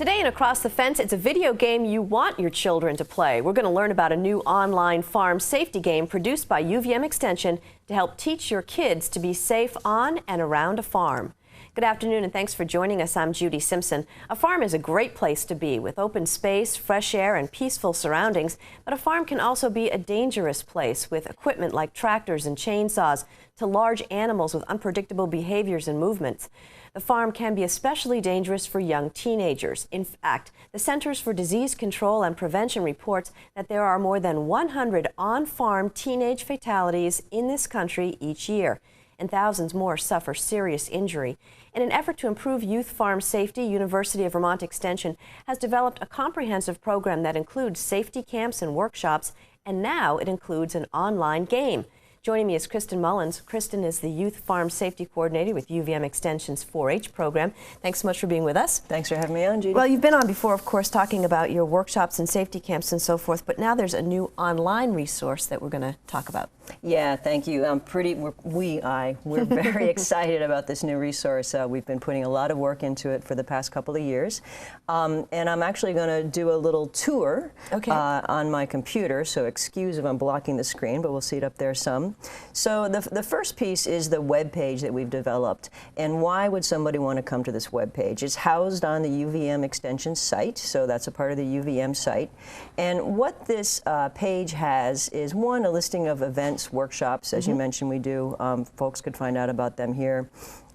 Today in Across the Fence, it's a video game you want your children to play. We're going to learn about a new online farm safety game produced by UVM Extension to help teach your kids to be safe on and around a farm. Good afternoon and thanks for joining us. I'm Judy Simpson. A farm is a great place to be with open space, fresh air, and peaceful surroundings. But a farm can also be a dangerous place with equipment like tractors and chainsaws to large animals with unpredictable behaviors and movements. The farm can be especially dangerous for young teenagers. In fact, the Centers for Disease Control and Prevention reports that there are more than 100 on-farm teenage fatalities in this country each year, and thousands more suffer serious injury. In an effort to improve youth farm safety, University of Vermont Extension has developed a comprehensive program that includes safety camps and workshops, and now it includes an online game. Joining me is Kristen Mullins. Kristen is the Youth Farm Safety Coordinator with UVM Extension's 4-H program. Thanks so much for being with us. Thanks for having me on, Judy. Well, you've been on before, of course, talking about your workshops and safety camps and so forth, but now there's a new online resource that we're going to talk about. Yeah, thank you. We're very excited about this new resource. We've been putting a lot of work into it for the past couple of years. And I'm actually going to do a little tour on my computer, so excuse if I'm blocking the screen, but we'll see it up there some. So the first piece is the web page that we've developed. And why would somebody want to come to this web page? It's housed on the UVM Extension site, so that's a part of the UVM site. And what this page has is, one, a listing of events, workshops, as you mentioned we do. Folks could find out about them here.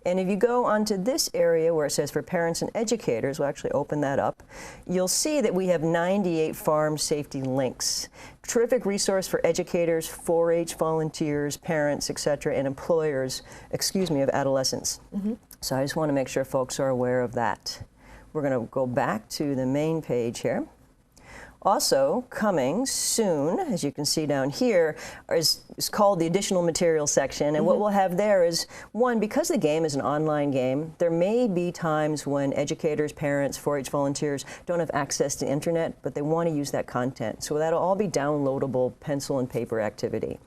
And if you go onto this area where it says for parents and educators, we'll actually open that up, you'll see that we have 98 farm safety links. Terrific resource for educators, 4-H volunteers, parents, etc., and employers, of adolescents. So I just want to make sure folks are aware of that. We're going to go back to the main page here. Also coming soon, as you can see down here, is called the additional materials section. And what we'll have there is, one, because the game is an online game, there may be times when educators, parents, 4-H volunteers don't have access to internet, but they want to use that content. So that'll all be downloadable pencil and paper activity.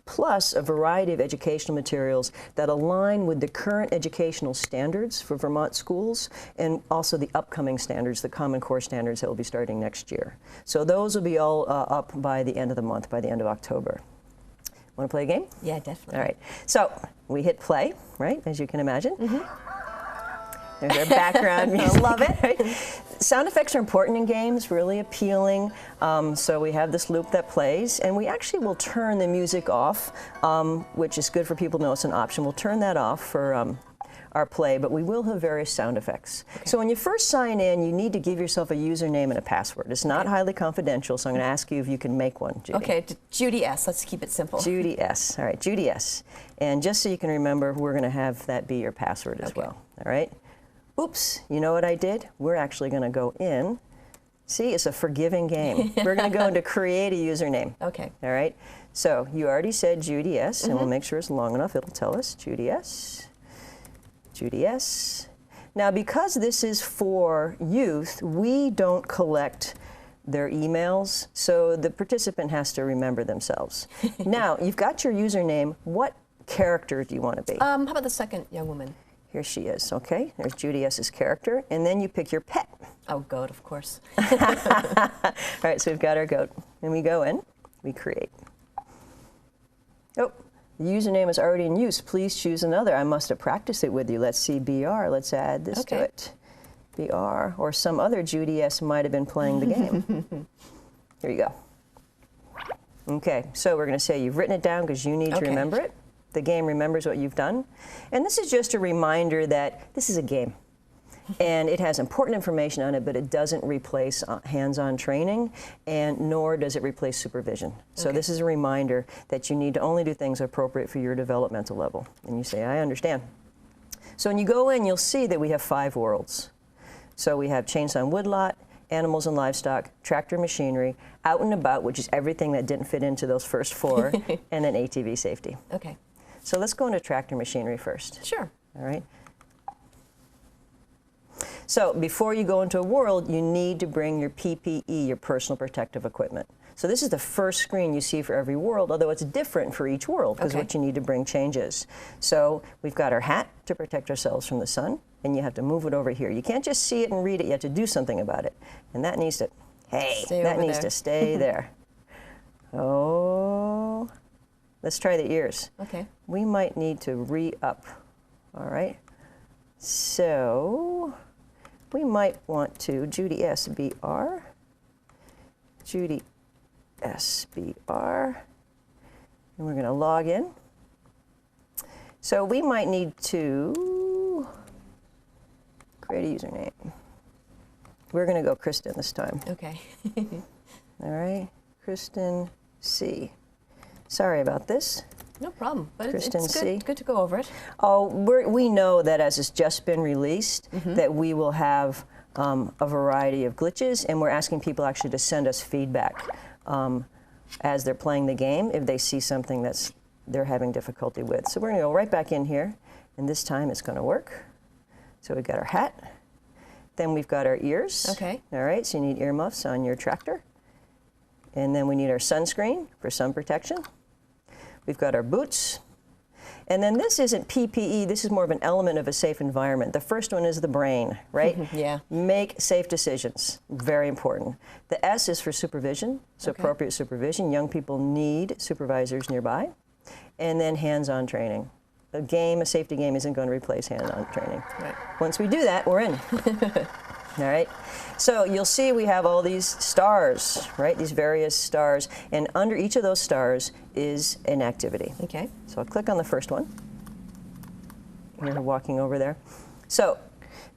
Plus a variety of educational materials that align with the current educational standards for Vermont schools and also the upcoming standards, the Common Core standards that will be starting next year. So those will be all up by the end of the month, by the end of October. Want to play a game? Yeah, definitely. All right. So we hit play, right, as you can imagine. There's our background music. Love it. Right? Sound effects are important in games, really appealing. So we have this loop that plays, and we actually will turn the music off, which is good for people to know it's an option. We'll turn that off for our play, but we will have various sound effects. So when you first sign in, you need to give yourself a username and a password. It's not highly confidential, so I'm going to ask you if you can make one, Judy. Okay, Judy S. Let's keep it simple. Judy S. All right, Judy S. And just so you can remember, we're going to have that be your password as well. All right? Oops, you know what I did? We're actually going to go in. See, it's a forgiving game. We're going to go into create a username. Okay. All right? So you already said Judy S, and we'll make sure it's long enough. It'll tell us Judy S. Judy S. Now, because this is for youth, we don't collect their emails, so the participant has to remember themselves. Now, you've got your username. What character do you want to be? How about the second young woman? Here she is, okay? There's Judy S.'s character, and then you pick your pet. Oh, goat, of course. All right, so we've got our goat, and we go in, we create. Oh, the username is already in use. Please choose another. I must have practiced it with you. Let's see, BR. Let's add this to it. BR, or some other Judy S. might have been playing the game. Here you go. Okay, so we're going to say you've written it down because you need to remember it. The game remembers what you've done. And this is just a reminder that this is a game. And it has important information on it, but it doesn't replace hands-on training, and nor does it replace supervision. So this is a reminder that you need to only do things appropriate for your developmental level. And you say, I understand. So when you go in, you'll see that we have 5 worlds. So we have chainsaw and woodlot, animals and livestock, tractor machinery, out and about, which is everything that didn't fit into those first 4, and then ATV safety. Okay. So let's go into tractor machinery first. Sure. All right. So before you go into a world, you need to bring your PPE, your personal protective equipment. So this is the first screen you see for every world, although it's different for each world because what you need to bring changes. So we've got our hat to protect ourselves from the sun. and you have to move it over here. You can't just see it and read it. You have to do something about it. And that needs to, that needs to stay there. Oh, let's try the ears. Okay. We might need to re-up. All right. So we might want to, Judy SBR, Judy SBR, and we're going to log in. So we might need to create a username. We're going to go Kristen this time. Okay. All right, Kristen C. Sorry about this. No problem, but Kristen it's C. good to go over it. Oh, we know that as it's just been released, that we will have a variety of glitches, and we're asking people actually to send us feedback as they're playing the game if they see something that's they're having difficulty with. So we're going to go right back in here, and this time it's going to work. So we've got our hat. Then we've got our ears. Okay. All right, so you need earmuffs on your tractor. And then we need our sunscreen for sun protection. We've got our boots. And then this isn't PPE, this is more of an element of a safe environment. The first one is the brain, right? Yeah. Make safe decisions, very important. The S is for supervision, so Okay. appropriate supervision. Young people need supervisors nearby. And then hands-on training. A safety game isn't going to replace hands-on training. Right. Once we do that, we're in. All right. So you'll see we have all these stars, right? These various stars. And under each of those stars is an activity. Okay. So I'll click on the first one. You're walking over there. So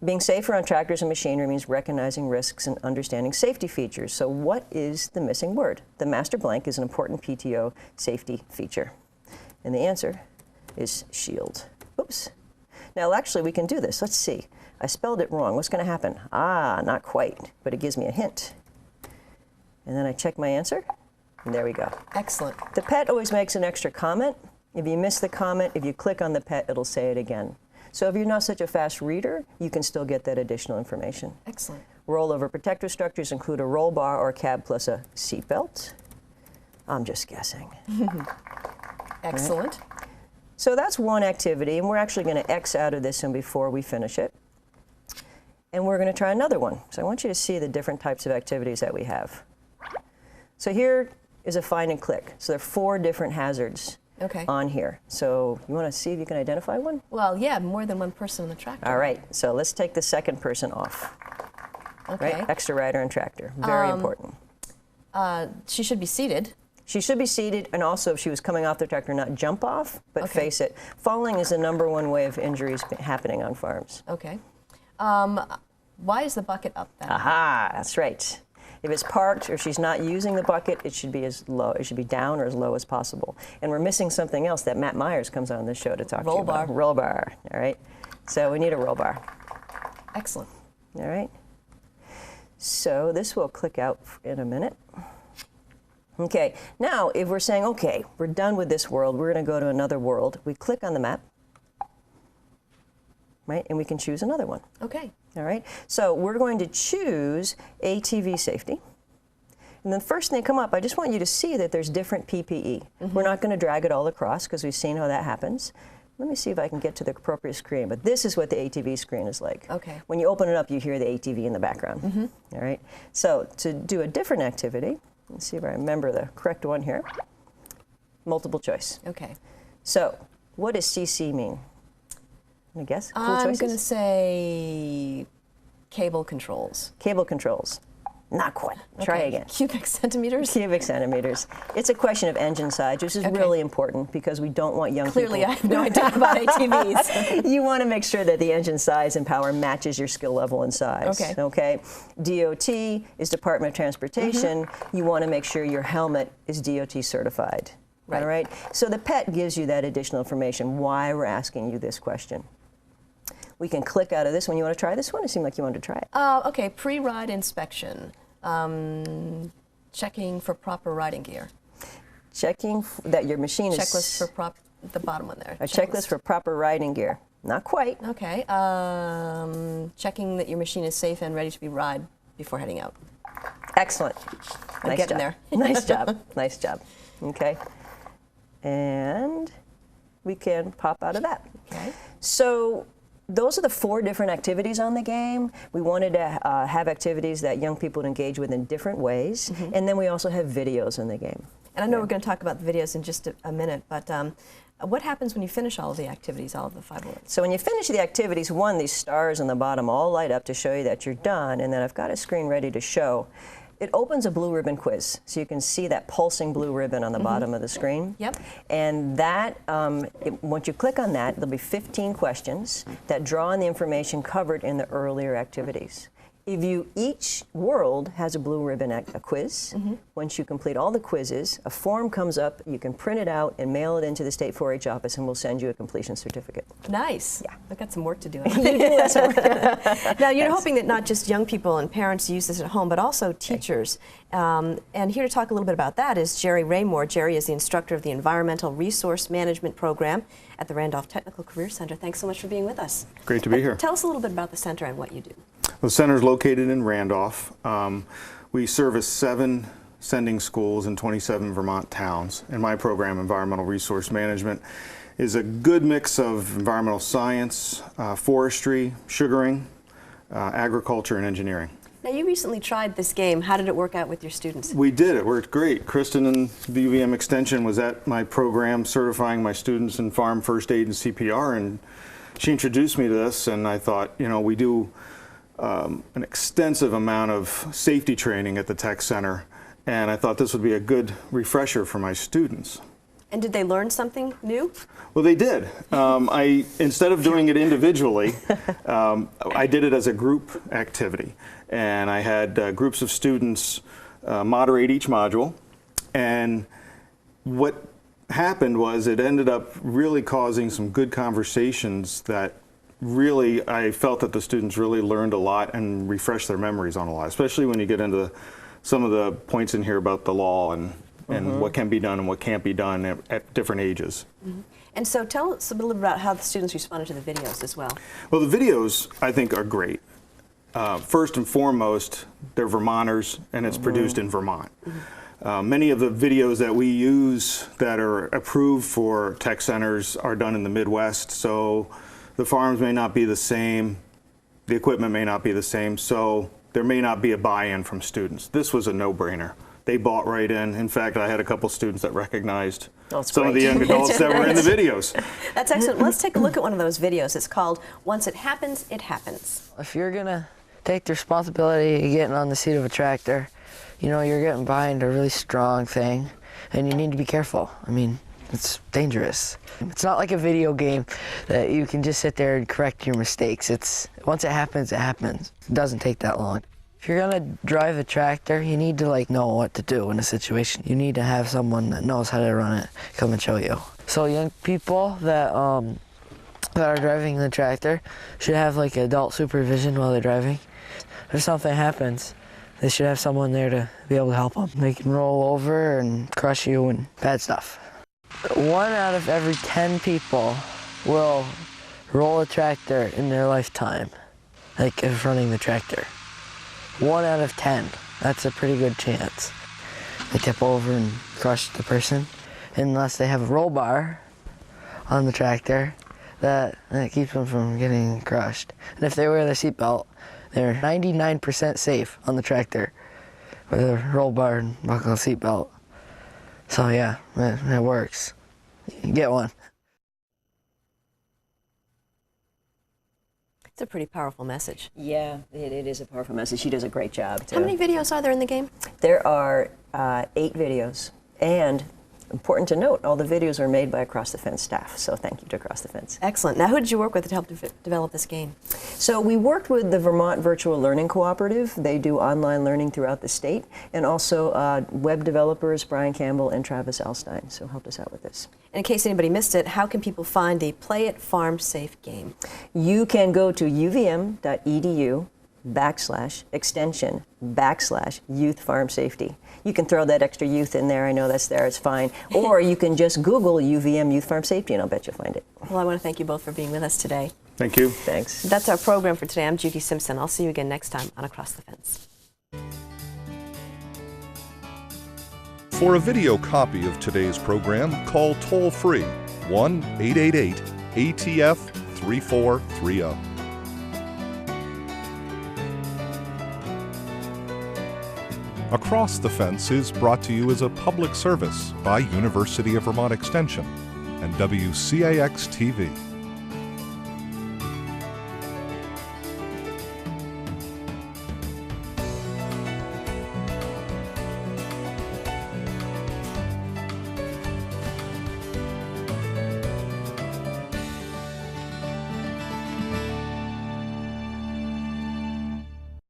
being safer on tractors and machinery means recognizing risks and understanding safety features. So what is the missing word? The master blank is an important PTO safety feature. And the answer is shield. Oops. Now actually we can do this. Let's see. I spelled it wrong. What's going to happen? Ah, not quite, but it gives me a hint. And then I check my answer, and there we go. Excellent. The pet always makes an extra comment. If you miss the comment, if you click on the pet, it'll say it again. So if you're not such a fast reader, you can still get that additional information. Excellent. Rollover protective structures include a roll bar or cab plus a seat belt. I'm just guessing. Excellent. So that's one activity, and we're actually going to X out of this one before we finish it. And we're going to try another one. So I want you to see the different types of activities that we have. So here is a find and click. So there are 4 different hazards on here. So you want to see if you can identify one? Well, yeah, more than one person on the tractor. All right. So let's take the second person off. Okay. Right? Extra rider and tractor. Very important. She should be seated. She should be seated, and also if she was coming off the tractor, not jump off, but face it. Falling is the #1 way of injuries happening on farms. Okay. Why is the bucket up then? Aha, that's right. If it's parked or she's not using the bucket, it should be as low. It should be down or as low as possible. And we're missing something else that Matt Myers comes on this show to talk to you about. Roll bar. All right. So we need a roll bar. Excellent. All right. So this will click out in a minute. Okay. Now, if we're saying, okay, we're done with this world, we're going to go to another world. We click on the map, right? And we can choose another one. Okay. All right, so we're going to choose ATV safety. And then first thing that come up, I just want you to see that there's different PPE. We're not going to drag it all across because we've seen how that happens. Let me see if I can get to the appropriate screen. But this is what the ATV screen is like. Okay. When you open it up, you hear the ATV in the background. All right, so to do a different activity, let's see if I remember the correct one here. Multiple choice. Okay. So what does CC mean? I guess. Cool I'm choices? going to say cable controls. Cable controls. Not quite. Try again. Cubic centimeters? Cubic centimeters. It's a question of engine size, which is really important because we don't want young Clearly, people. I have no idea about ATVs. You want to make sure that the engine size and power matches your skill level and size. Okay. Okay. DOT is Department of Transportation. You want to make sure your helmet is DOT certified. Right. All right. So the PET gives you that additional information. Why we're asking you this question. We can click out of this one. You want to try this one? It seemed like you wanted to try it. Okay, pre-ride inspection. Checking for proper riding gear. Checking that your machine is... Checklist for the bottom one there. A checklist for proper riding gear. Not quite. Okay. Checking that your machine is safe and ready to be ride before heading out. Excellent. I'm getting there. Nice job. Nice job. Okay. And we can pop out of that. Okay. So those are the 4 different activities on the game. We wanted to have activities that young people would engage with in different ways, and then we also have videos in the game. And I know we're going to talk about the videos in just a minute, but what happens when you finish all of the activities, all of the 5 awards? So when you finish the activities, these stars on the bottom all light up to show you that you're done, and then I've got a screen ready to show. It opens a blue ribbon quiz, so you can see that pulsing blue ribbon on the bottom of the screen. Yep. And that, once you click on that, there'll be 15 questions that draw on the information covered in the earlier activities. Each world has a blue ribbon a quiz. Once you complete all the quizzes, a form comes up, you can print it out and mail it into the state 4-H office, and we'll send you a completion certificate. Nice. Yeah. I've got some work to do. You do have some work. Now, you're hoping that not just young people and parents use this at home, but also teachers. And here to talk a little bit about that is Jerry Raymore. Jerry is the instructor of the Environmental Resource Management Program at the Randolph Technical Career Center. Thanks so much for being with us. Great to be here. Tell us a little bit about the center and what you do. The center is located in Randolph. We service 7 sending schools in 27 Vermont towns. And my program, Environmental Resource Management, is a good mix of environmental science, forestry, sugaring, agriculture, and engineering. Now, you recently tried this game. How did it work out with your students? We did. It worked great. Kristen in the UVM Extension was at my program certifying my students in farm first aid and CPR, and she introduced me to this, and I thought, you know, we do an extensive amount of safety training at the Tech Center, and I thought this would be a good refresher for my students. And did they learn something new? Well, they did. Instead of doing it individually, I did it as a group activity. And I had groups of students moderate each module. And what happened was it ended up really causing some good conversations that really, I felt that the students really learned a lot and refreshed their memories on a lot, especially when you get into some of the points in here about the law and what can be done and what can't be done at different ages. And so tell us a little bit about how the students responded to the videos as well. Well, the videos, I think, are great. First and foremost, they're Vermonters, and it's produced in Vermont. Many of the videos that we use that are approved for tech centers are done in the Midwest, so the farms may not be the same, the equipment may not be the same, so there may not be a buy-in from students. This was a no-brainer. They bought right in. In fact, I had a couple students that recognized some of the young adults that were in the videos. That's excellent. Let's take a look at one of those videos. It's called Once It Happens, It Happens. If you're gonna take the responsibility of getting on the seat of a tractor, you know, you're getting behind a really strong thing, and you need to be careful. I mean, it's dangerous. It's not like a video game that you can just sit there and correct your mistakes. Once it happens, it happens. It doesn't take that long. If you're gonna drive a tractor, you need to know what to do in a situation. You need to have someone that knows how to run it come and show you. So young people that are driving the tractor should have adult supervision while they're driving. If something happens, they should have someone there to be able to help them. They can roll over and crush you and bad stuff. 1 out of every 10 people will roll a tractor in their lifetime, if running the tractor. 1 out of 10. That's a pretty good chance. They tip over and crush the person, unless they have a roll bar on the tractor that keeps them from getting crushed. And if they wear their seatbelt, they're 99% safe on the tractor with a roll bar and buckle seatbelt. So yeah, it works. You get one. It's a pretty powerful message. Yeah, it is a powerful message. She does a great job, too. How many videos are there in the game? There are 8 videos. And important to note, all the videos are made by Across the Fence staff. So thank you to Across the Fence. Excellent. Now, who did you work with to help develop this game? So we worked with the Vermont Virtual Learning Cooperative. They do online learning throughout the state. And also web developers, Brian Campbell and Travis Elstein, so helped us out with this. And in case anybody missed it, how can people find the Play It Farm Safe game? You can go to uvm.edu/extension/youth farm safety. You can throw that extra youth in there. I know that's there. It's fine. Or you can just Google UVM Youth Farm Safety, and I'll bet you'll find it. Well, I want to thank you both for being with us today. Thank you. Thanks. That's our program for today. I'm Judy Simpson. I'll see you again next time on Across the Fence. For a video copy of today's program, call toll-free 1-888-ATF 3430. Across the Fence is brought to you as a public service by University of Vermont Extension and WCAX TV.